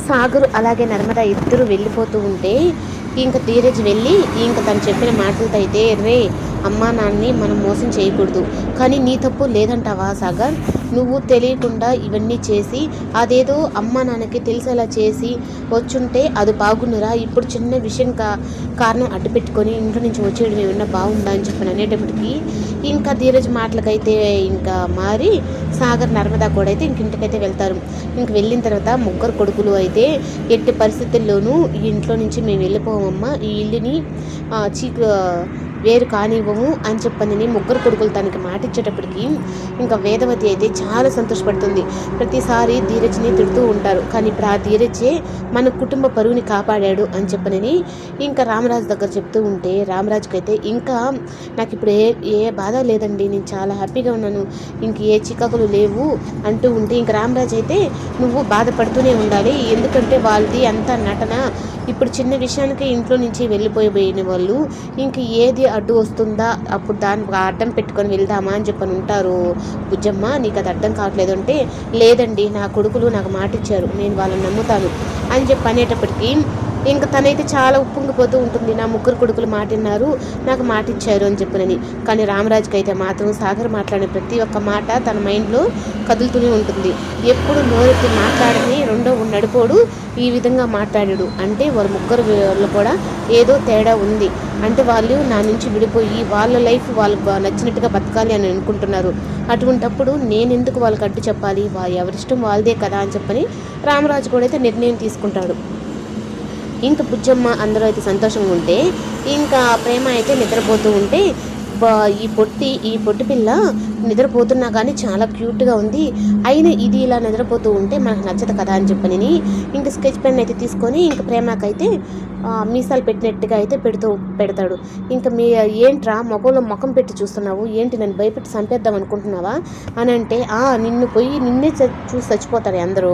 సాగర్ అలాగే నర్మద ఇద్దరు వెళ్ళిపోతూ ఉంటే ఇంకా ధీరజ్ వెళ్ళి ఇంకా తను చెప్పిన మాటలతో అయితే రే అమ్మా నాన్నని మనం మోసం చేయకూడదు, కానీ నీ తప్పు లేదంటావా సాగర్? నువ్వు తెలియకుండా ఇవన్నీ చేసి అదేదో అమ్మా నాన్నకి తెలిసేలా చేసి వచ్చుంటే అది బాగుండురా. ఇప్పుడు చిన్న విషయం కారణం అడ్డు పెట్టుకొని ఇంట్లో నుంచి వచ్చేయడం ఏమన్నా బాగుందా అని చెప్పని అనేటప్పటికి ఇంకా ధీరజ్ మాటలకైతే ఇంకా మారి సాగర్ నర్మదా కూడా అయితే ఇంటికైతే వెళ్తారు. ఇంక వెళ్ళిన తర్వాత ముగ్గురు కొడుకులు అయితే ఎట్టి పరిస్థితుల్లోనూ ఈ ఇంట్లో నుంచి మేము వెళ్ళిపోవమ్మా, ఈ ఇల్లుని వేరు కానివ్వము అని చెప్పని ముగ్గురు కొడుకులు తనకి మాట ఇచ్చేటప్పటికి ఇంకా వేదవతి అయితే చాలా సంతోషపడుతుంది. ప్రతిసారి ధీరజ్ని తిడుతూ ఉంటారు, కానీ ఇప్పుడు ఆ ధీరజే మన కుటుంబ పరువుని కాపాడాడు అని చెప్పనని ఇంకా రామరాజు దగ్గర చెప్తూ ఉంటే రామరాజుకి అయితే ఇంకా నాకు ఇప్పుడు ఏ బాధ లేదండి, నేను చాలా హ్యాపీగా ఉన్నాను, ఇంక ఏ చికాకులు లేవు అంటూ ఉంటే ఇంకా రామరాజు అయితే నువ్వు బాధపడుతూనే ఉండాలి, ఎందుకంటే వాళ్ళది అంతా నటన, ఇప్పుడు చిన్న విషయానికి ఇంట్లో నుంచి వెళ్ళిపోయిన వాళ్ళు ఇంక ఏది అడ్డు వస్తుందా అప్పుడు దాన్ని అడ్డం పెట్టుకొని వెళ్దామా అని చెప్పని ఉంటారు. బుజ్జమ్మ నీకు అది అర్థం కావట్లేదు అంటే లేదండి నా కొడుకులు నాకు మాట ఇచ్చారు, నేను వాళ్ళని నమ్ముతాను అని చెప్పి అనేటప్పటికీ ఇంకా తనైతే చాలా ఉప్పొంగిపోతూ ఉంటుంది. నా ముగ్గురు కొడుకులు మాట విన్నారు, నాకు మాట ఇచ్చారు అని చెప్పనని. కానీ రామరాజుకి అయితే మాత్రం సాగర్ మాట్లాడిన ప్రతి ఒక్క మాట తన మైండ్లో కదులుతూనే ఉంటుంది. ఎప్పుడు నోరెత్తి మాట్లాడని రెండో నడిపోడు ఈ విధంగా మాట్లాడాడు అంటే వాళ్ళ ముగ్గురు కూడా ఏదో తేడా ఉంది, అంటే వాళ్ళు నా నుంచి విడిపోయి వాళ్ళ లైఫ్ వాళ్ళకు నచ్చినట్టుగా బతకాలి అని అనుకుంటున్నారు. అటువంటప్పుడు నేనెందుకు వాళ్ళకి అడ్డు చెప్పాలి, ఎవరిష్టం వాళ్ళదే కదా అని చెప్పని రామరాజు కూడా అయితే నిర్ణయం తీసుకుంటాడు. ఇంకా బుజ్జమ్మ అందరూ అయితే సంతోషంగా ఉంటే ఇంకా ప్రేమ అయితే నిద్రపోతూ ఉంటే ఈ పొట్టి పిల్ల నిద్రపోతున్నా కానీ చాలా క్యూట్గా ఉంది, అయినా ఇది ఇలా నిద్రపోతూ ఉంటే మనకు నచ్చదు కదా అని చెప్పని ఇంక స్కెచ్ పెన్ అయితే తీసుకొని ఇంక ప్రేమకైతే మీసాలు పెట్టినట్టుగా అయితే పెడతాడు. ఇంకా ఏంట్రా ముఖం పెట్టి చూస్తున్నావు, ఏంటి నన్ను భయపెట్టి చంపేద్దాం అనుకుంటున్నావా అని అంటే నిన్ను పోయి నిన్నే చూసి చచ్చిపోతారు అందరూ.